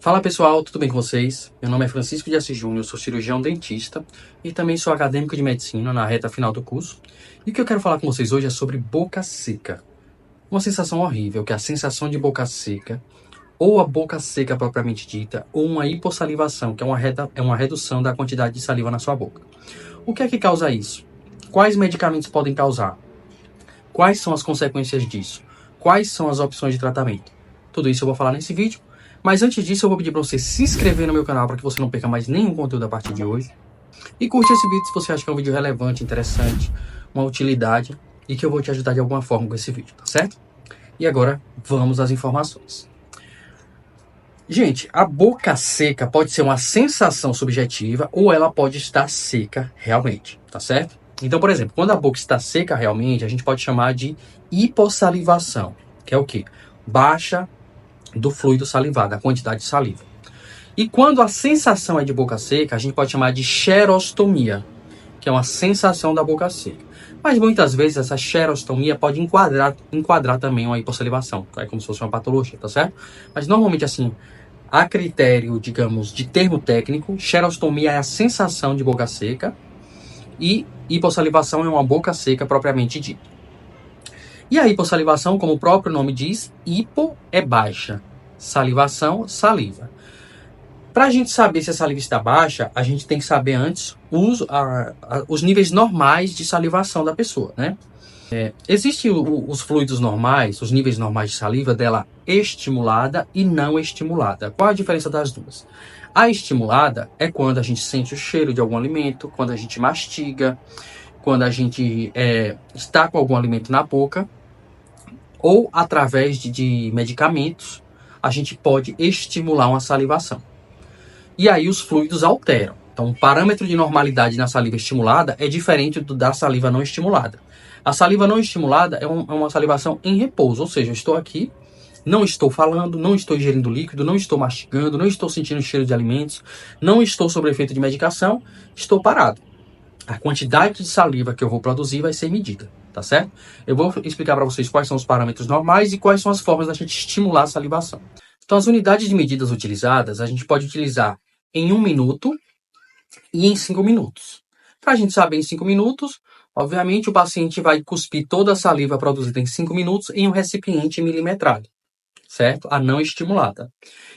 Fala pessoal, tudo bem com vocês? Meu nome é Francisco de Assis Júnior, sou cirurgião dentista e também sou acadêmico de medicina na reta final do curso. E o que eu quero falar com vocês hoje é sobre boca seca. Uma sensação horrível, que é a sensação de boca seca, ou a boca seca propriamente dita, ou uma hipossalivação, que é uma redução da quantidade de saliva na sua boca. O que é que causa isso? Quais medicamentos podem causar? Quais são as consequências disso? Quais são as opções de tratamento? Tudo isso eu vou falar nesse vídeo. Mas antes disso, eu vou pedir para você se inscrever no meu canal para que você não perca mais nenhum conteúdo a partir de hoje. E curte esse vídeo se você acha que é um vídeo relevante, interessante, uma utilidade e que eu vou te ajudar de alguma forma com esse vídeo, tá certo? E agora, vamos às informações. Gente, a boca seca pode ser uma sensação subjetiva ou ela pode estar seca realmente, tá certo? Então, por exemplo, quando a boca está seca realmente, a gente pode chamar de hipossalivação, que é o quê? Baixa do fluido salivado, da quantidade de saliva. E quando a sensação é de boca seca, a gente pode chamar de xerostomia, que é uma sensação da boca seca. Mas muitas vezes essa xerostomia pode enquadrar também uma hipossalivação, é como se fosse uma patologia, tá certo? Mas normalmente assim, a critério, digamos, de termo técnico, xerostomia é a sensação de boca seca e hipossalivação é uma boca seca propriamente dita. E a hipossalivação, como o próprio nome diz, hipo é baixa, salivação, saliva. Para a gente saber se a saliva está baixa, a gente tem que saber antes os níveis normais de salivação da pessoa, né? Existem os fluidos normais, os níveis normais de saliva dela estimulada e não estimulada. Qual a diferença das duas? A estimulada é quando a gente sente o cheiro de algum alimento, quando a gente mastiga, quando a gente está com algum alimento na boca, ou através de medicamentos, a gente pode estimular uma salivação. E aí os fluidos alteram. Então, o parâmetro de normalidade na saliva estimulada é diferente da saliva não estimulada. A saliva não estimulada é uma salivação em repouso, ou seja, eu estou aqui, não estou falando, não estou ingerindo líquido, não estou mastigando, não estou sentindo cheiro de alimentos, não estou sob efeito de medicação, estou parado. A quantidade de saliva que eu vou produzir vai ser medida, tá certo? Eu vou explicar para vocês quais são os parâmetros normais e quais são as formas da gente estimular a salivação. Então, as unidades de medidas utilizadas, a gente pode utilizar em 1 minuto e em 5 minutos. Para a gente saber em 5 minutos, obviamente o paciente vai cuspir toda a saliva produzida em 5 minutos em um recipiente milimetrado, certo? A não estimulada.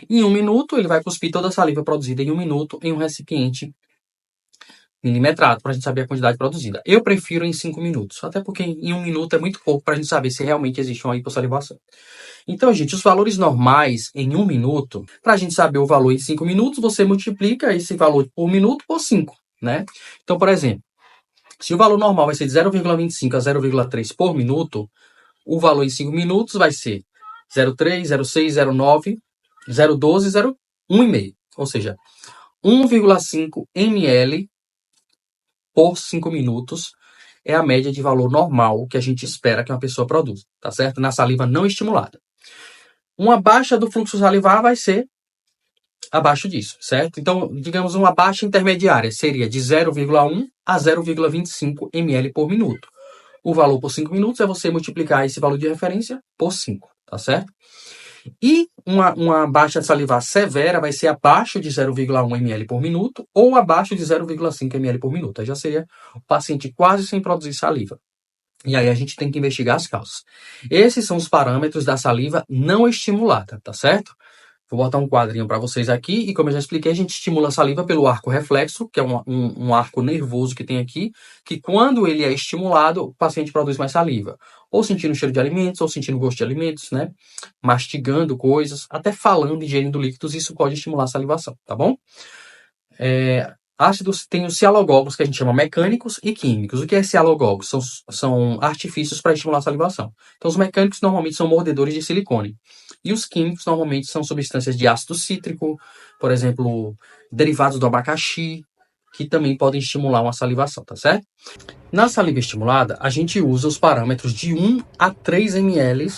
Em 1 minuto, ele vai cuspir toda a saliva produzida em 1 minuto em um recipiente milimetrado, para a gente saber a quantidade produzida. Eu prefiro em 5 minutos, até porque em 1 minuto é muito pouco para a gente saber se realmente existe uma hipossalivação. Então, gente, os valores normais em 1 minuto, para a gente saber o valor em 5 minutos, você multiplica esse valor por minuto por 5, né? Então, por exemplo, se o valor normal vai ser de 0,25 a 0,3 por minuto, o valor em 5 minutos vai ser 0,3, 0,6, 0,9, 0,12, 0,1,5. Ou seja, 1,5 ml por 5 minutos é a média de valor normal que a gente espera que uma pessoa produza, tá certo? Na saliva não estimulada. Uma baixa do fluxo salivar vai ser abaixo disso, certo? Então, digamos, uma baixa intermediária seria de 0,1 a 0,25 ml por minuto. O valor por 5 minutos é você multiplicar esse valor de referência por 5, tá certo? E uma baixa salivar severa vai ser abaixo de 0,1 ml por minuto ou abaixo de 0,5 ml por minuto. Aí já seria o paciente quase sem produzir saliva. E aí a gente tem que investigar as causas. Esses são os parâmetros da saliva não estimulada, tá certo? Vou botar um quadrinho para vocês aqui e, como eu já expliquei, a gente estimula a saliva pelo arco reflexo, que é um arco nervoso que tem aqui, que quando ele é estimulado, o paciente produz mais saliva. Ou sentindo cheiro de alimentos, ou sentindo gosto de alimentos, né? Mastigando coisas, até falando, ingerindo líquidos, isso pode estimular a salivação, tá bom? Ácidos tem os cialogogos, que a gente chama mecânicos e químicos. O que é cialogogos? São artifícios para estimular a salivação. Então, os mecânicos normalmente são mordedores de silicone. E os químicos normalmente são substâncias de ácido cítrico, por exemplo, derivados do abacaxi, que também podem estimular uma salivação, tá certo? Na saliva estimulada, a gente usa os parâmetros de 1 a 3 ml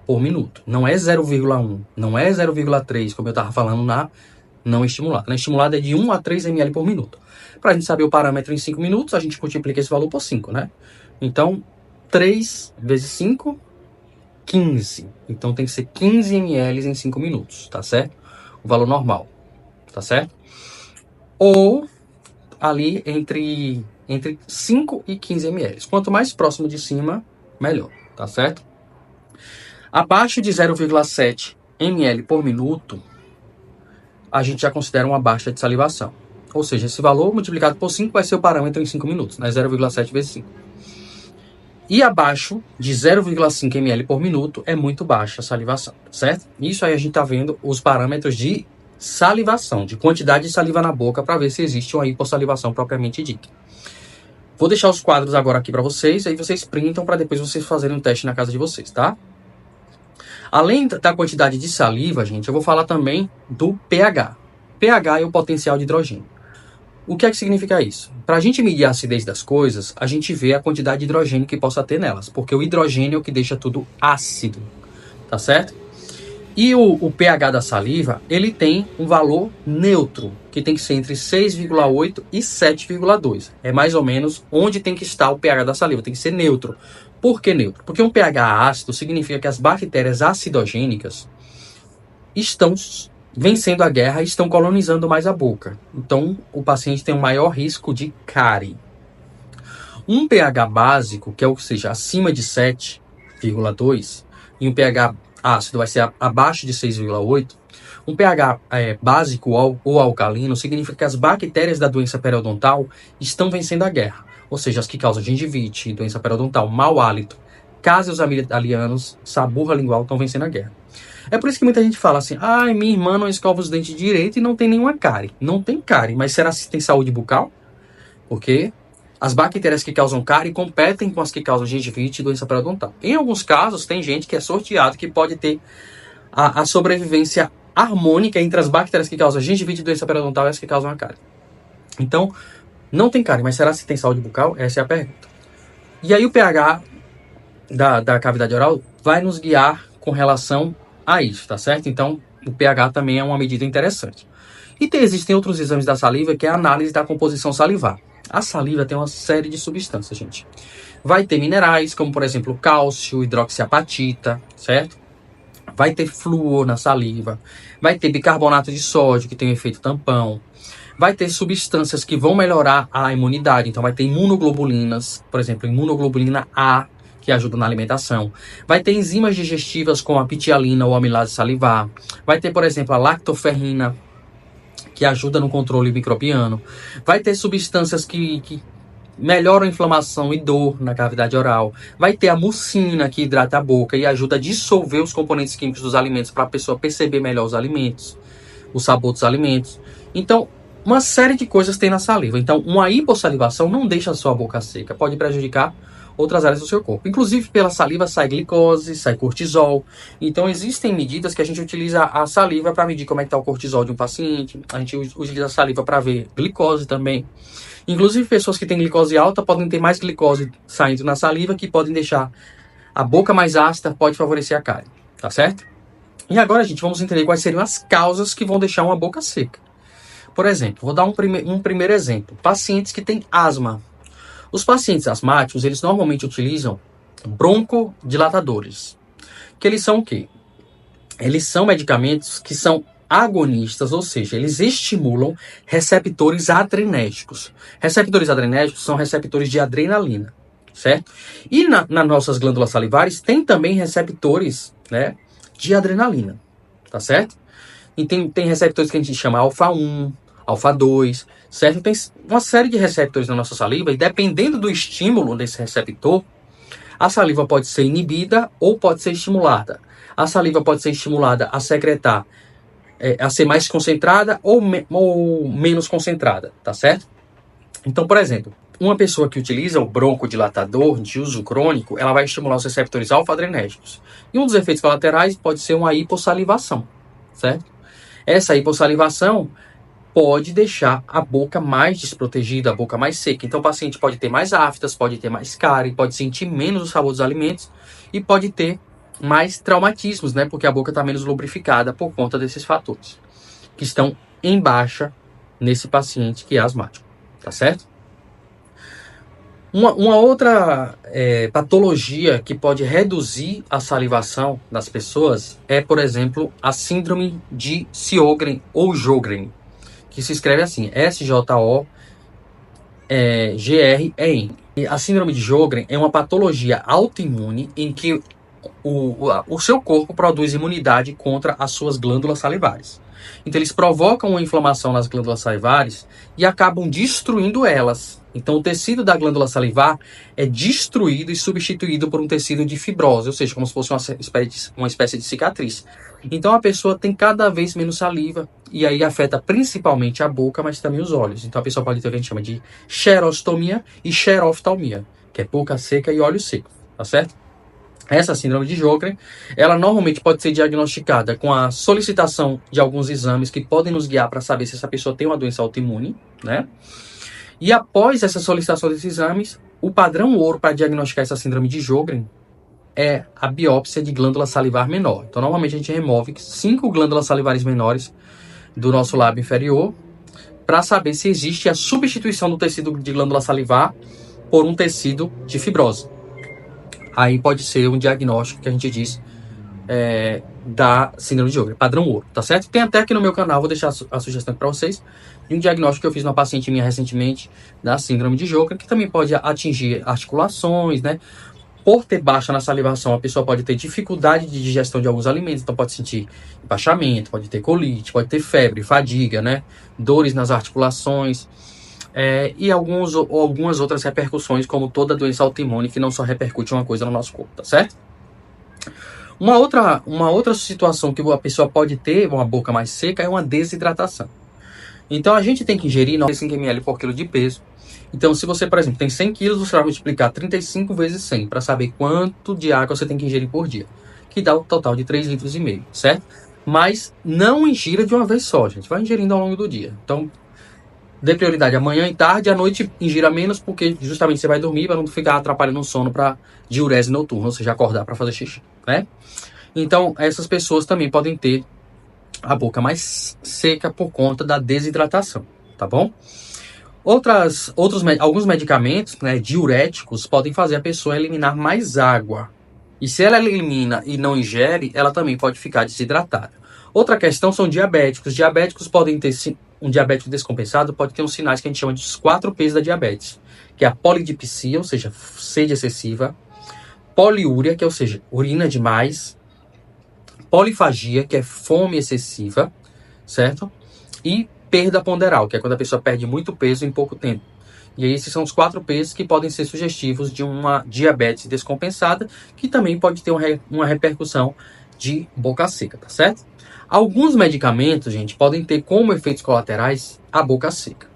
por minuto. Não é 0,1, não é 0,3, como eu estava falando na não estimulada. Na estimulada é de 1 a 3 ml por minuto. Para a gente saber o parâmetro em 5 minutos, a gente multiplica esse valor por 5, né? Então, 3 vezes 5, 15. Então, tem que ser 15 ml em 5 minutos, tá certo? o valor normal, tá certo? Ou ali entre 5 e 15 ml. Quanto mais próximo de cima, melhor, tá certo? Abaixo de 0,7 ml por minuto, a gente já considera uma baixa de salivação. Ou seja, esse valor multiplicado por 5 vai ser o parâmetro em 5 minutos, né? 0,7 vezes 5. E abaixo de 0,5 ml por minuto é muito baixa a salivação, certo? Isso aí a gente está vendo os parâmetros de salivação, de quantidade de saliva na boca, para ver se existe uma hipossalivação propriamente dita. Vou deixar os quadros agora aqui para vocês, aí vocês printam para depois vocês fazerem um teste na casa de vocês, tá? Além da quantidade de saliva, gente, eu vou falar também do pH. pH é o potencial de hidrogênio. O que é que significa isso? Para a gente medir a acidez das coisas, a gente vê a quantidade de hidrogênio que possa ter nelas, porque o hidrogênio é o que deixa tudo ácido, tá certo? E o pH da saliva, ele tem um valor neutro, que tem que ser entre 6,8 e 7,2. É mais ou menos onde tem que estar o pH da saliva, tem que ser neutro. Por que neutro? Porque um pH ácido significa que as bactérias acidogênicas estão vencendo a guerra e estão colonizando mais a boca. Então, o paciente tem um maior risco de cárie. Um pH básico, que é o que seja acima de 7,2, e um pH ácido vai ser abaixo de 6,8, um pH básico ou alcalino significa que as bactérias da doença periodontal estão vencendo a guerra. Ou seja, as que causam gengivite, doença periodontal, mau hálito, cásios amigdalianos, saburra lingual estão vencendo a guerra. É por isso que muita gente fala assim, ai, minha irmã não escova os dentes direito e não tem nenhuma cárie. Não tem cárie, mas será que tem saúde bucal? Porque as bactérias que causam cárie competem com as que causam gengivite e doença periodontal. Em alguns casos, tem gente que é sorteado que pode ter a sobrevivência harmônica entre as bactérias que causam gengivite e doença periodontal e as que causam a cárie. Então, não tem cárie, mas será que tem saúde bucal? Essa é a pergunta. E aí o pH da cavidade oral vai nos guiar com relação a isso, tá certo? Então, o pH também é uma medida interessante. E existem outros exames da saliva, que é a análise da composição salivar. A saliva tem uma série de substâncias, gente. Vai ter minerais, como por exemplo cálcio, hidroxiapatita, certo? Vai ter flúor na saliva. Vai ter bicarbonato de sódio, que tem um efeito tampão. Vai ter substâncias que vão melhorar a imunidade. Então vai ter imunoglobulinas, por exemplo, imunoglobulina A, que ajuda na alimentação. Vai ter enzimas digestivas como a pitialina ou amilase salivar. Vai ter, por exemplo, a lactoferrina, que ajuda no controle microbiano. Vai ter substâncias que melhoram a inflamação e dor na cavidade oral. Vai ter a mucina, que hidrata a boca e ajuda a dissolver os componentes químicos dos alimentos para a pessoa perceber melhor os alimentos, o sabor dos alimentos. Então, uma série de coisas tem na saliva. Então, uma hipossalivação não deixa a sua boca seca, pode prejudicar outras áreas do seu corpo. Inclusive, pela saliva sai glicose, sai cortisol. Então, existem medidas que a gente utiliza a saliva para medir como é que está o cortisol de um paciente. A gente utiliza a saliva para ver glicose também. Inclusive, pessoas que têm glicose alta podem ter mais glicose saindo na saliva, que podem deixar a boca mais ácida, pode favorecer a cárie, tá certo? E agora, gente, vamos entender quais seriam as causas que vão deixar uma boca seca. Por exemplo, vou dar um primeiro exemplo. Pacientes que têm asma. Os pacientes asmáticos, eles normalmente utilizam broncodilatadores. Que eles são o quê? Eles são medicamentos que são agonistas, ou seja, eles estimulam receptores adrenérgicos. Receptores adrenérgicos são receptores de adrenalina, certo? E nas nossas glândulas salivares tem também receptores, né, de adrenalina, tá certo? E tem receptores que a gente chama alfa-1, alfa-2, certo? Tem uma série de receptores na nossa saliva e dependendo do estímulo desse receptor, a saliva pode ser inibida ou pode ser estimulada. A saliva pode ser estimulada a secretar, a ser mais concentrada ou menos concentrada, tá certo? Então, por exemplo, uma pessoa que utiliza o broncodilatador de uso crônico, ela vai estimular os receptores alfa-adrenérgicos. E um dos efeitos colaterais pode ser uma hipossalivação, certo? Essa hipossalivação pode deixar a boca mais desprotegida, a boca mais seca. Então o paciente pode ter mais aftas, pode ter mais cárie, pode sentir menos o sabor dos alimentos e pode ter mais traumatismos, né? Porque a boca está menos lubrificada por conta desses fatores que estão em baixa nesse paciente que é asmático, tá certo? Uma outra patologia que pode reduzir a salivação das pessoas é, por exemplo, a síndrome de Sjögren ou Sjögren, que se escreve assim, Sjogren. E a síndrome de Sjögren é uma patologia autoimune em que o seu corpo produz imunidade contra as suas glândulas salivares. Então, eles provocam uma inflamação nas glândulas salivares e acabam destruindo elas. Então, o tecido da glândula salivar é destruído e substituído por um tecido de fibrose, ou seja, como se fosse uma espécie de cicatriz. Então, a pessoa tem cada vez menos saliva e aí afeta principalmente a boca, mas também os olhos. Então, a pessoa pode ter o que a gente chama de xerostomia e xeroftalmia, que é boca seca e olho seco, tá certo? Essa síndrome de Sjögren, ela normalmente pode ser diagnosticada com a solicitação de alguns exames que podem nos guiar para saber se essa pessoa tem uma doença autoimune, né? E após essa solicitação desses exames, o padrão ouro para diagnosticar essa síndrome de Sjögren é a biópsia de glândula salivar menor. Então, normalmente a gente remove 5 glândulas salivares menores do nosso lábio inferior para saber se existe a substituição do tecido de glândula salivar por um tecido de fibrose. Aí pode ser um diagnóstico que a gente diz da síndrome de Sjögren, padrão ouro, tá certo? Tem até aqui no meu canal, vou deixar a sugestão para vocês, de um diagnóstico que eu fiz numa paciente minha recentemente da síndrome de Sjögren, que também pode atingir articulações, né? Por ter baixa na salivação, a pessoa pode ter dificuldade de digestão de alguns alimentos, então pode sentir empachamento, pode ter colite, pode ter febre, fadiga, né? Dores nas articulações, e algumas outras repercussões, como toda doença autoimune, que não só repercute uma coisa no nosso corpo, tá certo? Uma outra situação que a pessoa pode ter, uma boca mais seca, é uma desidratação. Então, a gente tem que ingerir 95 ml por quilo de peso. Então, se você, por exemplo, tem 100 quilos, você vai multiplicar 35 vezes 100 para saber quanto de água você tem que ingerir por dia, que dá o total de 3,5 litros, certo? Mas não ingira de uma vez só, gente. Vai ingerindo ao longo do dia. Então, dê prioridade amanhã e tarde, à noite ingira menos, porque justamente você vai dormir para não ficar atrapalhando o sono para diurese noturna, ou seja, acordar para fazer xixi, né? Então, essas pessoas também podem ter a boca mais seca por conta da desidratação, tá bom? Alguns medicamentos, né, diuréticos, podem fazer a pessoa eliminar mais água. E se ela elimina e não ingere, ela também pode ficar desidratada. Outra questão são diabéticos. Diabéticos podem ter, um diabético descompensado pode ter uns sinais que a gente chama de os 4 P's da diabetes, que é a polidipsia, ou seja, sede excessiva, poliúria, que é, ou seja, urina demais, polifagia, que é fome excessiva, certo? E perda ponderal, que é quando a pessoa perde muito peso em pouco tempo. E aí, esses são os 4 P's que podem ser sugestivos de uma diabetes descompensada, que também pode ter uma repercussão de boca seca, tá certo? Alguns medicamentos, gente, podem ter como efeitos colaterais a boca seca.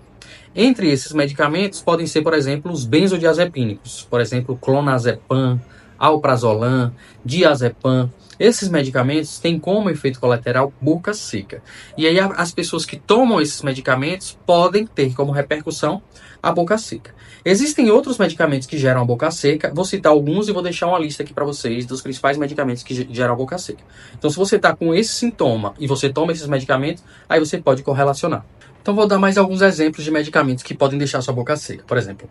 Entre esses medicamentos podem ser, por exemplo, os benzodiazepínicos, por exemplo, clonazepam, alprazolam, diazepam. Esses medicamentos têm como efeito colateral boca seca. E aí as pessoas que tomam esses medicamentos podem ter como repercussão a boca seca. Existem outros medicamentos que geram a boca seca. Vou citar alguns e vou deixar uma lista aqui para vocês dos principais medicamentos que geram a boca seca. Então, se você está com esse sintoma e você toma esses medicamentos, aí você pode correlacionar. Então, vou dar mais alguns exemplos de medicamentos que podem deixar sua boca seca. Por exemplo,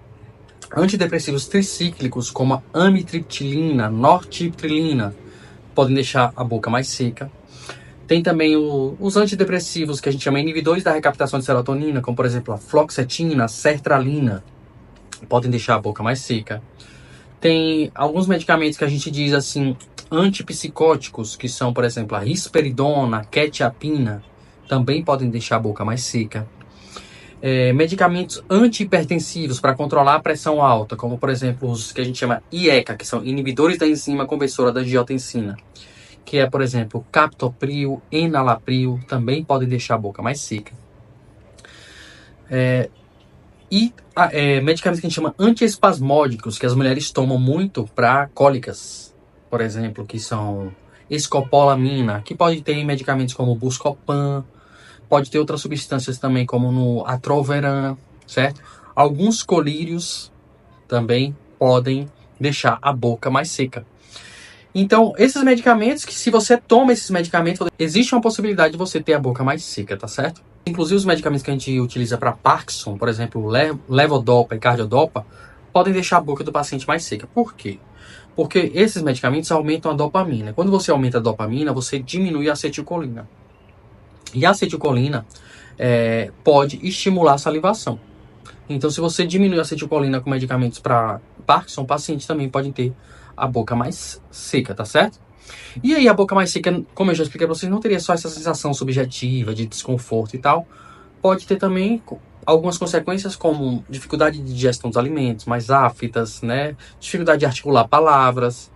antidepressivos tricíclicos como a amitriptilina, nortriptilina, podem deixar a boca mais seca. Tem também os antidepressivos que a gente chama inibidores da recaptação de serotonina, como por exemplo a fluoxetina, a sertralina, podem deixar a boca mais seca. Tem alguns medicamentos que a gente diz assim, antipsicóticos, que são, por exemplo, a risperidona, a quetiapina, também podem deixar a boca mais seca. Medicamentos antihipertensivos para controlar a pressão alta, como por exemplo os que a gente chama IECA, que são inibidores da enzima conversora da angiotensina, que é, por exemplo, captopril, enalapril, também podem deixar a boca mais seca. Medicamentos que a gente chama antiespasmódicos, que as mulheres tomam muito para cólicas, por exemplo, que são escopolamina, que pode ter em medicamentos como Buscopan, pode ter outras substâncias também, como no atroveran, certo? Alguns colírios também podem deixar a boca mais seca. Então, esses medicamentos, que se você toma esses medicamentos, existe uma possibilidade de você ter a boca mais seca, tá certo? Inclusive os medicamentos que a gente utiliza para Parkinson, por exemplo, levodopa e cardiadopa, podem deixar a boca do paciente mais seca. Por quê? Porque esses medicamentos aumentam a dopamina. Quando você aumenta a dopamina, você diminui a acetilcolina. E a acetilcolina pode estimular a salivação. Então, se você diminui a acetilcolina com medicamentos para Parkinson, pacientes também podem ter a boca mais seca, tá certo? E aí, a boca mais seca, como eu já expliquei para vocês, não teria só essa sensação subjetiva de desconforto e tal. Pode ter também algumas consequências como dificuldade de digestão dos alimentos, mais aftas, né? Dificuldade de articular palavras,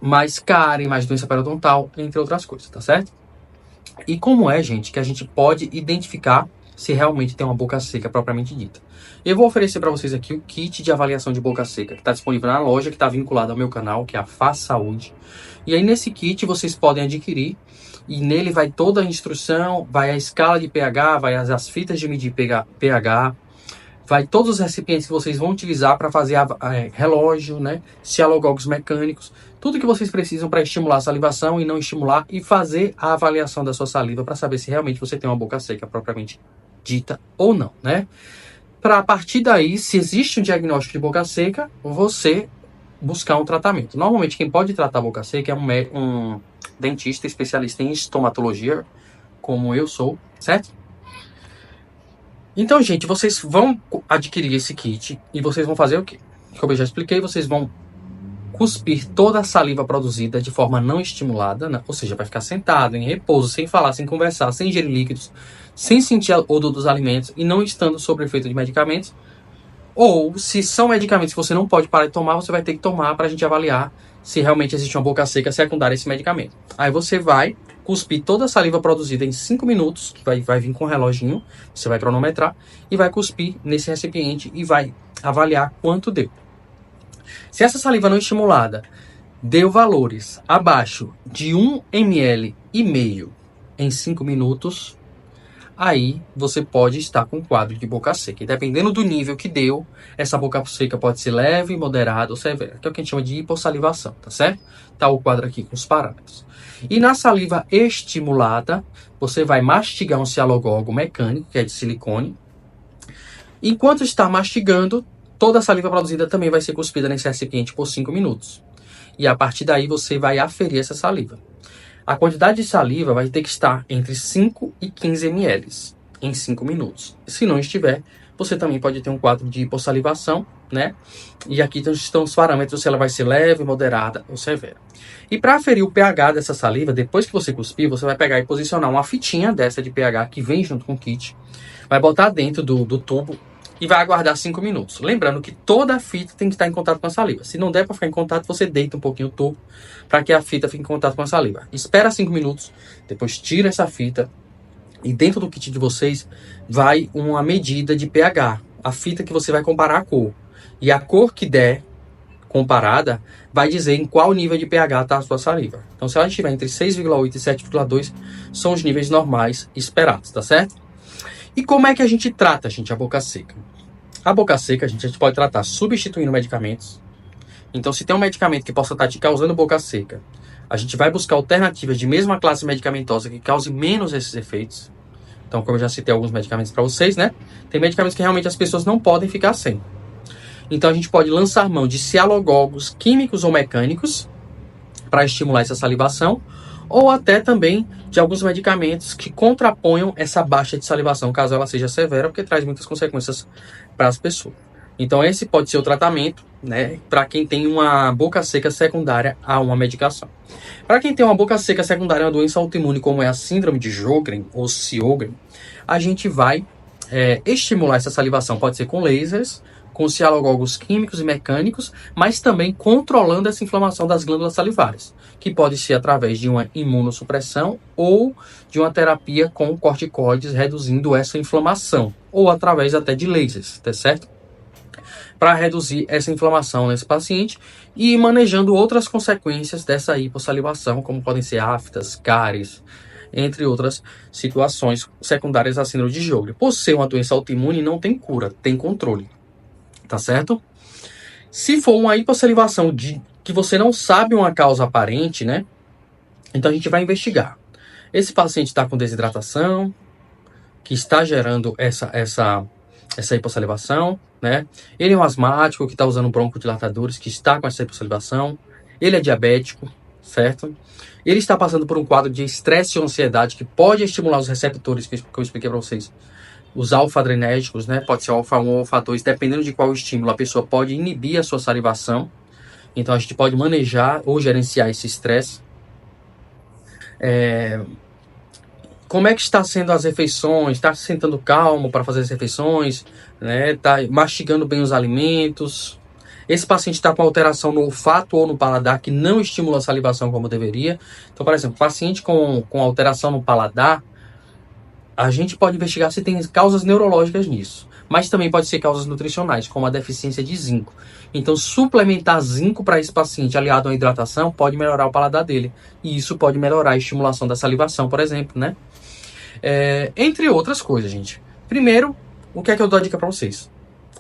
mais cárie, mais doença periodontal, entre outras coisas, tá certo? E como é, gente, que a gente pode identificar se realmente tem uma boca seca propriamente dita? Eu vou oferecer para vocês aqui o kit de avaliação de boca seca, que está disponível na loja, que está vinculado ao meu canal, que é a Faz Saúde. E aí nesse kit vocês podem adquirir, e nele vai toda a instrução, vai a escala de pH, vai as fitas de medir pH, vai todos os recipientes que vocês vão utilizar para fazer relógio, né, cialogogos mecânicos, tudo que vocês precisam para estimular a salivação e não estimular, e fazer a avaliação da sua saliva para saber se realmente você tem uma boca seca propriamente dita ou não, né? Para a partir daí, se existe um diagnóstico de boca seca, você buscar um tratamento. Normalmente quem pode tratar a boca seca é um dentista especialista em estomatologia, como eu sou, certo? Então, gente, vocês vão adquirir esse kit e vocês vão fazer o quê? Como eu já expliquei, vocês vão cuspir toda a saliva produzida de forma não estimulada, né? Ou seja, vai ficar sentado, em repouso, sem falar, sem conversar, sem ingerir líquidos, sem sentir o odor dos alimentos e não estando sob efeito de medicamentos. Ou, se são medicamentos que você não pode parar de tomar, você vai ter que tomar para a gente avaliar se realmente existe uma boca seca secundária a esse medicamento. Aí você vai cuspir toda a saliva produzida em 5 minutos, que vai vir com um reloginho, você vai cronometrar, e vai cuspir nesse recipiente e vai avaliar quanto deu. Se essa saliva não estimulada deu valores abaixo de 1,5 ml em 5 minutos, aí você pode estar com um quadro de boca seca. E dependendo do nível que deu, essa boca seca pode ser leve, moderada ou severa, que é o que a gente chama de hipossalivação, tá certo? Tá o quadro aqui com os parâmetros. E na saliva estimulada, você vai mastigar um cialogogo mecânico, que é de silicone. Enquanto está mastigando, toda a saliva produzida também vai ser cuspida nesse recipiente por 5 minutos. E a partir daí você vai aferir essa saliva. A quantidade de saliva vai ter que estar entre 5 e 15 ml em 5 minutos. Se não estiver, você também pode ter um quadro de hipossalivação, né? E aqui estão os parâmetros, se ela vai ser leve, moderada ou severa. E para aferir o pH dessa saliva, depois que você cuspir, você vai pegar e posicionar uma fitinha dessa de pH que vem junto com o kit. Vai botar dentro do tubo e vai aguardar 5 minutos. Lembrando que toda a fita tem que estar em contato com a saliva. Se não der para ficar em contato, você deita um pouquinho o tubo para que a fita fique em contato com a saliva. Espera 5 minutos, depois tira essa fita e dentro do kit de vocês vai uma medida de pH. A fita que você vai comparar a cor. E a cor que der comparada vai dizer em qual nível de pH está a sua saliva. Então, se ela estiver entre 6,8 e 7,2, são os níveis normais esperados, tá certo? E como é que a gente trata, gente, a boca seca? A boca seca, a gente pode tratar substituindo medicamentos. Então, se tem um medicamento que possa estar te causando boca seca, a gente vai buscar alternativas de mesma classe medicamentosa que cause menos esses efeitos. Então, como eu já citei alguns medicamentos para vocês, né? Tem medicamentos que realmente as pessoas não podem ficar sem. Então, a gente pode lançar mão de cialogogos químicos ou mecânicos para estimular essa salivação, ou até também de alguns medicamentos que contraponham essa baixa de salivação, caso ela seja severa, porque traz muitas consequências para as pessoas. Então, esse pode ser o tratamento, né, para quem tem uma boca seca secundária a uma medicação. Para quem tem uma boca seca secundária a uma doença autoimune, como é a síndrome de Sjögren ou Sjögren, a gente vai estimular essa salivação, pode ser com lasers, com cialogogos químicos e mecânicos, mas também controlando essa inflamação das glândulas salivares, que pode ser através de uma imunossupressão ou de uma terapia com corticoides, reduzindo essa inflamação, ou através até de lasers, tá certo? Para reduzir essa inflamação nesse paciente e manejando outras consequências dessa hipossalivação, como podem ser aftas, cáries, entre outras situações secundárias à síndrome de Sjögren. Por ser uma doença autoimune, não tem cura, tem controle. Tá certo? Se for uma hipossalivação que você não sabe uma causa aparente, né? Então a gente vai investigar. Esse paciente está com desidratação, que está gerando essa hipossalivação. né? Ele é um asmático que está usando broncodilatadores, que está com essa hipossalivação. Ele é diabético, certo? Ele está passando por um quadro de estresse e ansiedade que pode estimular os receptores que eu expliquei para vocês. Os alfa-adrenérgicos, né? Pode ser alfa 1 ou alfa 2, dependendo de qual estímulo, a pessoa pode inibir a sua salivação. Então, a gente pode manejar ou gerenciar esse estresse. Como é que está sendo as refeições? Está se sentando calmo para fazer as refeições? Né? Está mastigando bem os alimentos? Esse paciente está com alteração no olfato ou no paladar que não estimula a salivação como deveria. Então, por exemplo, paciente com alteração no paladar, a gente pode investigar se tem causas neurológicas nisso. Mas também pode ser causas nutricionais, como a deficiência de zinco. Então, suplementar zinco para esse paciente aliado à hidratação pode melhorar o paladar dele. E isso pode melhorar a estimulação da salivação, por exemplo, né? Entre outras coisas, gente. Primeiro, o que é que eu dou a dica para vocês?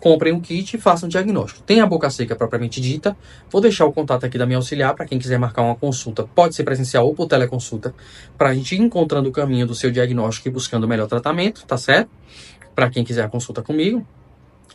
Comprem um kit e façam um diagnóstico. Tem a boca seca propriamente dita. Vou deixar o contato aqui da minha auxiliar para quem quiser marcar uma consulta. Pode ser presencial ou por teleconsulta. Para a gente ir encontrando o caminho do seu diagnóstico e buscando o melhor tratamento, tá certo? Para quem quiser a consulta comigo.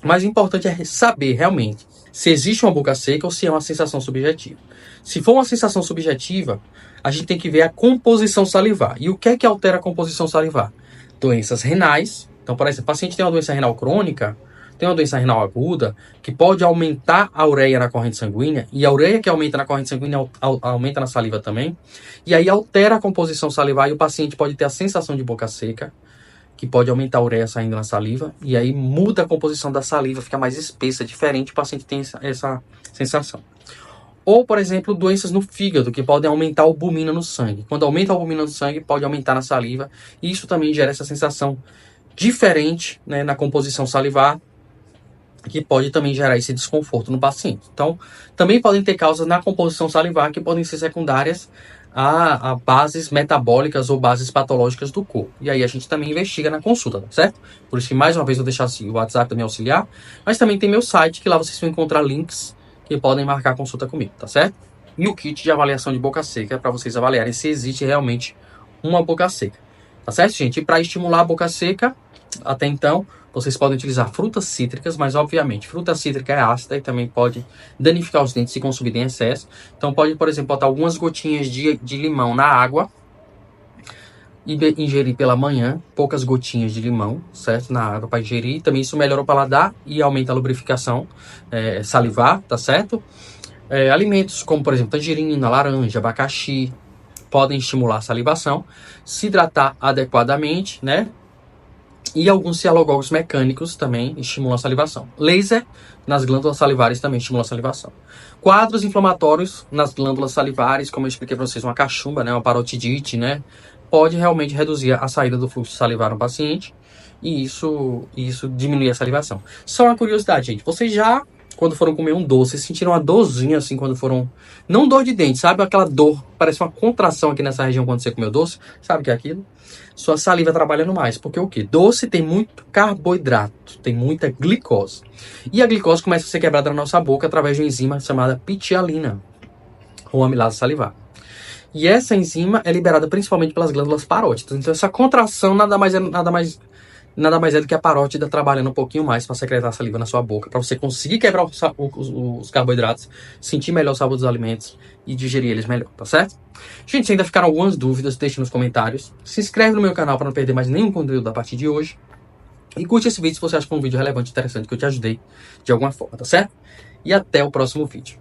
Mas o importante é saber realmente se existe uma boca seca ou se é uma sensação subjetiva. Se for uma sensação subjetiva, a gente tem que ver a composição salivar. E o que é que altera a composição salivar? Doenças renais. Então, por exemplo, o paciente tem uma doença renal crônica, tem uma doença renal aguda, que pode aumentar a ureia na corrente sanguínea, e a ureia que aumenta na corrente sanguínea aumenta na saliva também, e aí altera a composição salivar e o paciente pode ter a sensação de boca seca, que pode aumentar a ureia saindo na saliva, e aí muda a composição da saliva, fica mais espessa, diferente, o paciente tem essa sensação. Ou, por exemplo, doenças no fígado, que podem aumentar a albumina no sangue. Quando aumenta a albumina no sangue, pode aumentar na saliva, e isso também gera essa sensação diferente, né, na composição salivar, que pode também gerar esse desconforto no paciente. Então, também podem ter causas na composição salivar que podem ser secundárias a bases metabólicas ou bases patológicas do corpo. E aí a gente também investiga na consulta, tá certo? Por isso que, mais uma vez, eu vou deixar assim, o WhatsApp para me auxiliar, mas também tem meu site, que lá vocês vão encontrar links que podem marcar a consulta comigo, tá certo? E o kit de avaliação de boca seca para vocês avaliarem se existe realmente uma boca seca. Tá certo, gente? E para estimular a boca seca, até então, vocês podem utilizar frutas cítricas, mas obviamente, fruta cítrica é ácida e também pode danificar os dentes se consumida em excesso. Então pode, por exemplo, botar algumas gotinhas de limão na água e ingerir pela manhã, poucas gotinhas de limão, certo? Na água para ingerir. Também isso melhora o paladar e aumenta a lubrificação salivar, tá certo? Alimentos como, por exemplo, tangerina, laranja, abacaxi, podem estimular a salivação. Se hidratar adequadamente, né? E alguns cialogogos mecânicos também estimulam a salivação. Laser nas glândulas salivares também estimula a salivação. Quadros inflamatórios nas glândulas salivares, como eu expliquei para vocês, uma cachumba, né, uma parotidite, né, pode realmente reduzir a saída do fluxo salivar no paciente e isso diminui a salivação. Só uma curiosidade, gente, vocês já, quando foram comer um doce, sentiram uma dorzinha assim quando foram... Não dor de dente, sabe? Aquela dor, parece uma contração aqui nessa região quando você comeu doce. Sabe o que é aquilo? Sua saliva trabalhando mais. Porque o quê? Doce tem muito carboidrato, tem muita glicose. E a glicose começa a ser quebrada na nossa boca através de uma enzima chamada pitialina, ou amilase salivar. E essa enzima é liberada principalmente pelas glândulas parótidas. Então essa contração nada mais é do que a parótida trabalhando um pouquinho mais para secretar saliva na sua boca, para você conseguir quebrar os carboidratos, sentir melhor o sabor dos alimentos e digerir eles melhor, tá certo? Gente, se ainda ficaram algumas dúvidas, deixe nos comentários. Se inscreve no meu canal para não perder mais nenhum conteúdo a partir de hoje. E curte esse vídeo se você acha que foi um vídeo relevante e interessante, que eu te ajudei de alguma forma, tá certo? E até o próximo vídeo.